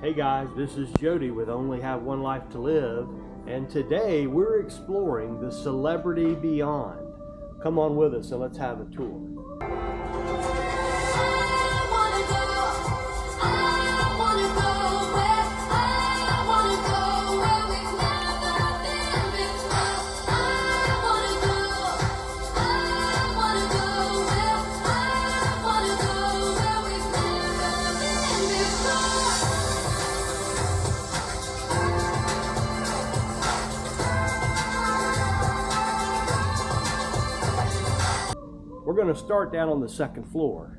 Hey guys, this is Jody with Only Have One Life to Live, and today we're exploring the celebrity beyond. Come on with us and let's have a tour. We're going to start down on the second floor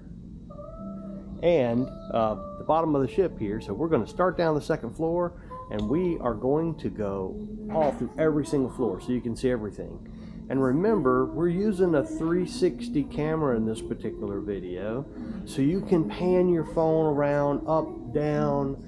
and the bottom of the ship here. So we're going to start down the second floor and we are going to go all through every single floor so you can see everything. And remember, we're using a 360 camera in this particular video, so you can pan your phone around, up, down,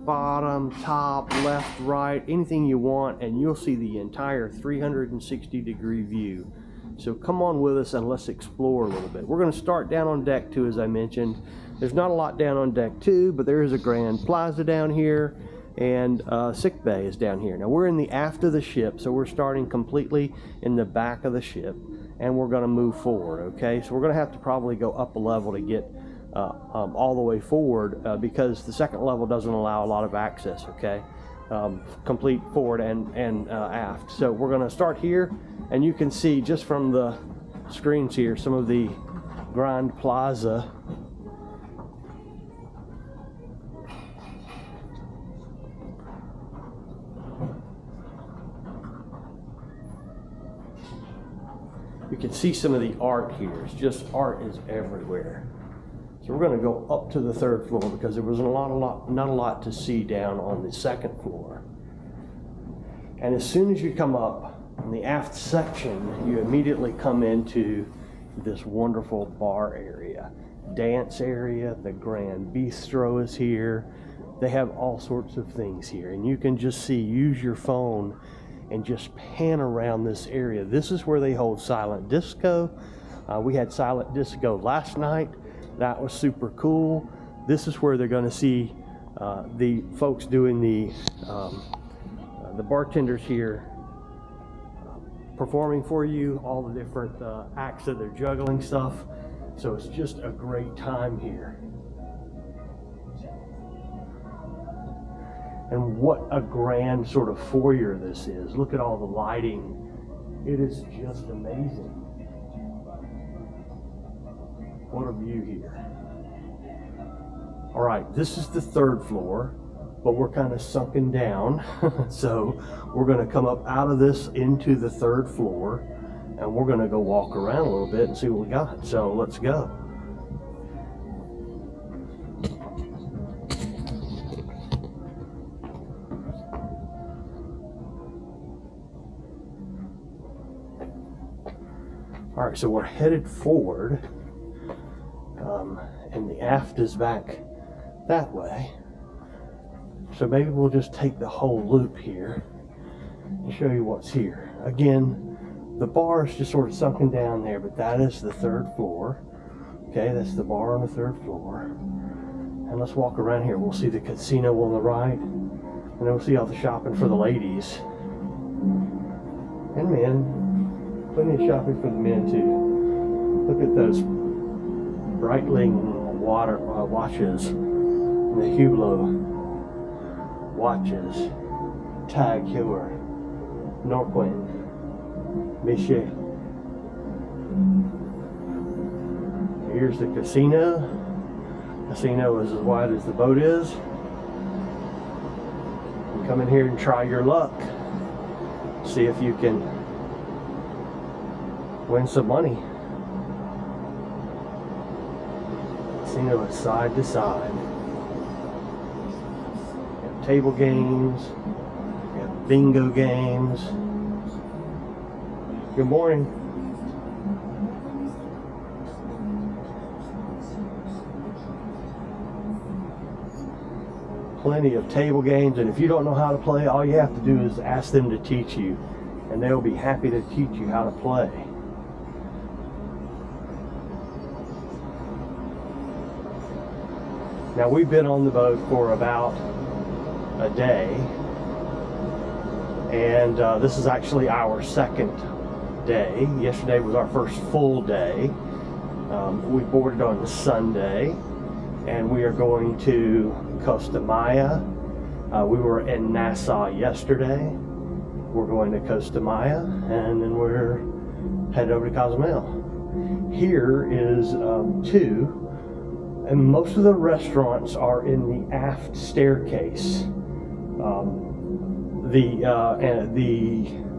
bottom, top, left, right, anything you want, and you'll see the entire 360-degree view. So come on with us and let's explore a little bit. We're going to start down on deck 2, as I mentioned. There's not a lot down on deck 2, but there is a grand plaza down here, and sick bay is down here. Now we're in the aft of the ship, so we're starting completely in the back of the ship, and we're going to move forward. Okay, so we're going to have to probably go up a level to get all the way forward because the second level doesn't allow a lot of access. Okay, complete forward and aft. So we're going to start here, and you can see just from the screens here some of the Grand Plaza. You can see some of the art here. It's just art is everywhere. So we're going to go up to the third floor because there was not a lot to see down on the second floor. And as soon as you come up in the aft section, you immediately come into this wonderful bar area, dance area. The Grand Bistro is here. They have all sorts of things here, and you can just see, use your phone and just pan around this area. This is where they hold silent disco. We had silent disco last night. That was super cool. This is where they're going to see the folks doing the bartenders here performing for you, all the different acts that they're juggling stuff. So it's just a great time here. And what a grand sort of foyer this is. Look at all the lighting. It is just amazing. What a view here. All right, this is the third floor, but we're kind of sunken down. So we're going to come up out of this into the third floor, and we're going to go walk around a little bit and see what we got. So let's go. All right, so we're headed forward, and the aft is back that way. So maybe we'll just take the whole loop here and show you what's here. Again, the bar is just sort of sunken down there, but that is the third floor. Okay, that's the bar on the third floor. And let's walk around here. We'll see the casino on the right, and then we'll see all the shopping for the ladies and men. Plenty of shopping for the men too. Look at those Breitling water watches, and the Hublot watches, Tag Heuer, Norquin, Miche. Here's the casino. Casino is as wide as the boat is. You come in here and try your luck. See if you can win some money. Casino is side to side. We have table games. We have bingo games. Good morning. Plenty of table games, and if you don't know how to play, all you have to do is ask them to teach you, and they'll be happy to teach you how to play. Now we've been on the boat for about a day. And this is actually our second day. Yesterday was our first full day. We boarded on Sunday, and we are going to Costa Maya. We were in Nassau yesterday. We're going to Costa Maya, and then we're headed over to Cozumel. Here is two, and most of the restaurants are in the aft staircase.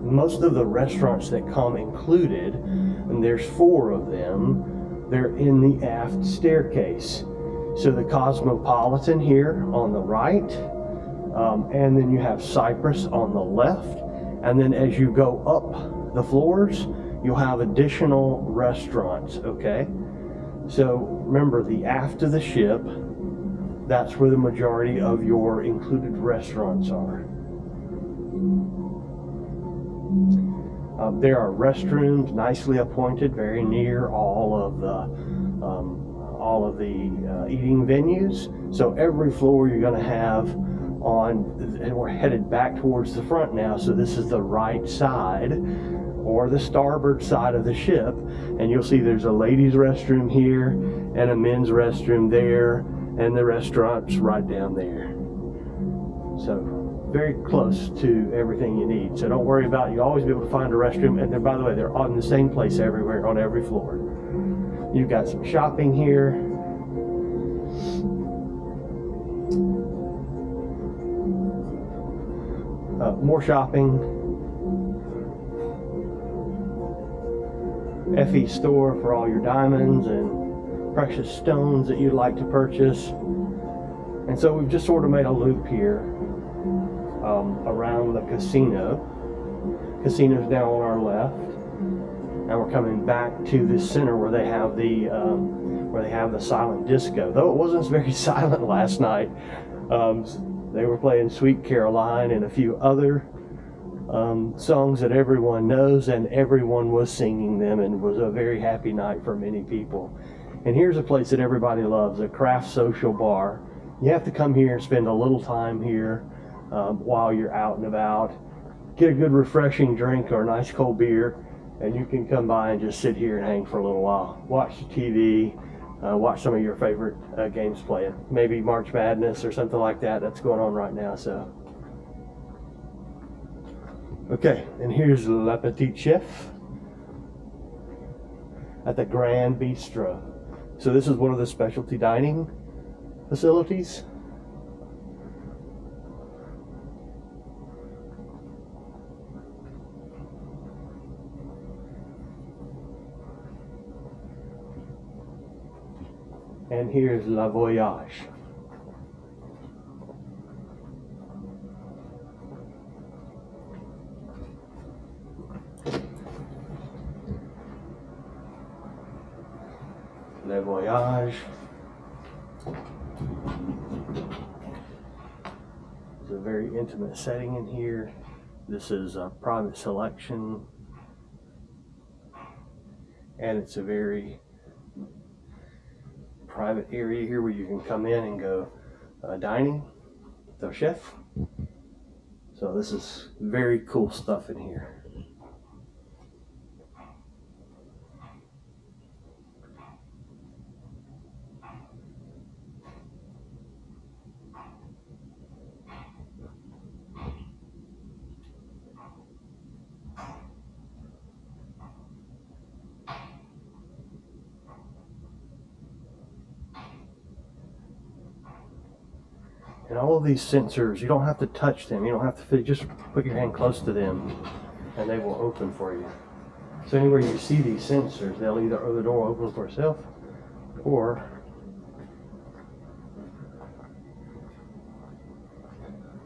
Most of the restaurants that come included, and there's 4 of them, they're in the aft staircase. So the Cosmopolitan here on the right, and then you have Cypress on the left, and then as you go up the floors, you'll have additional restaurants, okay? So remember, the aft of the ship, that's where the majority of your included restaurants are. There are restrooms nicely appointed very near all of the eating venues. So every floor you're going to have on, and we're headed back towards the front now. So this is the right side or the starboard side of the ship, and you'll see there's a ladies' restroom here and a men's restroom there, and the restaurant's right down there. So very close to everything you need. So don't worry about it. You'll always be able to find a restroom. And then, by the way, they're on the same place everywhere on every floor. You've got some shopping here. More shopping. FE store for all your diamonds and precious stones that you'd like to purchase. And so we've just sort of made a loop here around the casino. Casino's down on our left, and we're coming back to the center where they have the silent disco. Though it wasn't very silent last night. They were playing Sweet Caroline and a few other songs that everyone knows, and everyone was singing them, and it was a very happy night for many people. And here's a place that everybody loves, a craft social bar. You have to come here and spend a little time here while you're out and about. Get a good refreshing drink or a nice cold beer, and you can come by and just sit here and hang for a little while. Watch the TV, watch some of your favorite games playing. Maybe March Madness or something like that. That's going on right now. So, okay, and here's Le Petit Chef at the Grand Bistro. So this is one of the specialty dining facilities. And here's La Voyage. Le Voyage. It's a very intimate setting in here. This is a private selection, and it's a very private area here where you can come in and go dining with the chef. So this is very cool stuff in here. And all of these sensors, you don't have to touch them. You don't have to just put your hand close to them and they will open for you. So anywhere you see these sensors, they'll either the door open for itself, or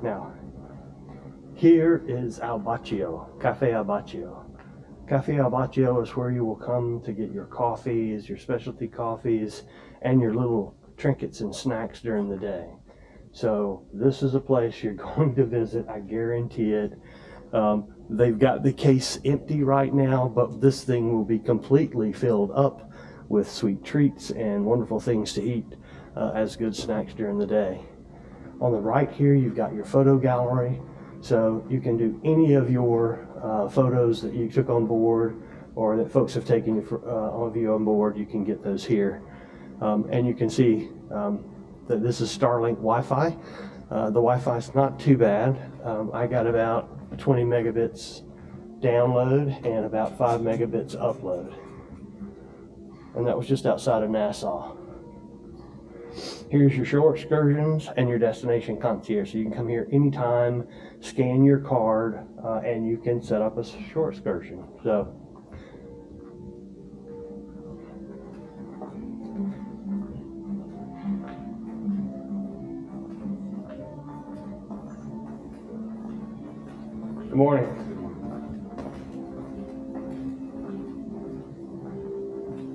now here is Al Baccio, Cafe Al Baccio. Cafe Al Baccio is where you will come to get your coffees, your specialty coffees, and your little trinkets and snacks during the day. So this is a place you're going to visit, I guarantee it. They've got the case empty right now, but this thing will be completely filled up with sweet treats and wonderful things to eat as good snacks during the day. On the right here, you've got your photo gallery. So you can do any of your photos that you took on board or that folks have taken of you on board. You can get those here. And you can see that this is Starlink Wi-Fi. The Wi-Fi is not too bad. I got about 20 megabits download and about 5 megabits upload. And that was just outside of Nassau. Here's your shore excursions and your destination concierge. So you can come here anytime, scan your card, and you can set up a shore excursion. So good morning.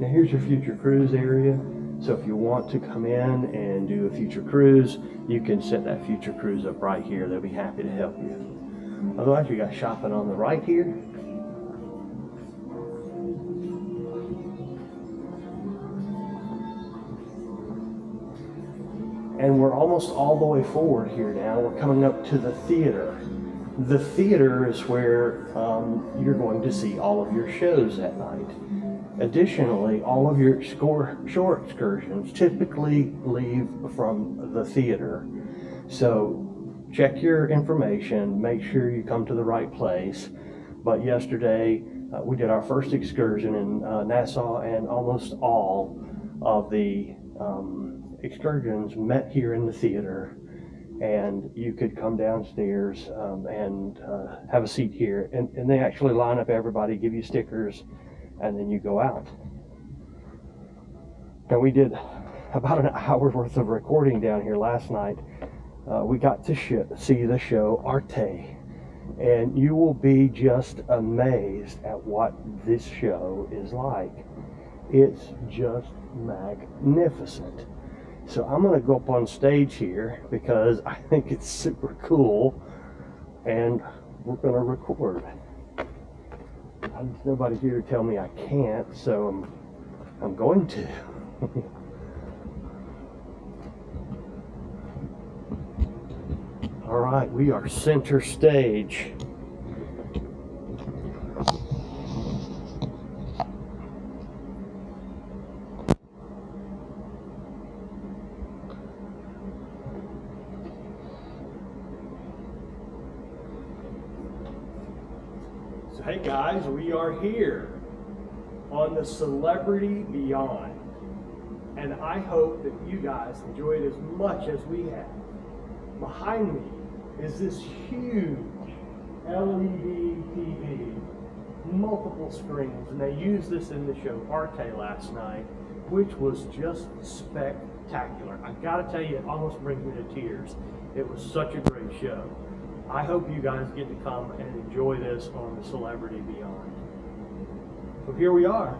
Now here's your future cruise area. So if you want to come in and do a future cruise, you can set that future cruise up right here. They'll be happy to help you. Otherwise, you got shopping on the right here. And we're almost all the way forward here now. We're coming up to the theater. The theater is where you're going to see all of your shows at night. Additionally, all of your shore excursions typically leave from the theater. So check your information, make sure you come to the right place. But yesterday, we did our first excursion in Nassau, and almost all of the excursions met here in the theater. And you could come downstairs and have a seat here. And they actually line up everybody, give you stickers, and then you go out. And we did about an hour's worth of recording down here last night. We got to see the show Arte, and you will be just amazed at what this show is like. It's just magnificent. So I'm going to go up on stage here because I think it's super cool, and we're going to record. There's nobody here to tell me I can't, so I'm going to. All right, we are center stage. So hey guys, we are here on the Celebrity Beyond, and I hope that you guys enjoyed as much as we have. Behind me is this huge LED TV, multiple screens, and they used this in the show Arte last night, which was just spectacular. I gotta tell you, it almost brings me to tears. It was such a great show. I hope you guys get to come and enjoy this on the Celebrity Beyond. So here we are.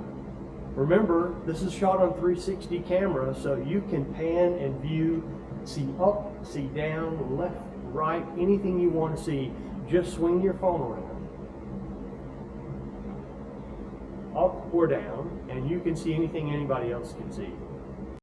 Remember, this is shot on 360 camera, so you can pan and view, see up, see down, left, right, anything you want to see. Just swing your phone around, up or down, and you can see anything anybody else can see.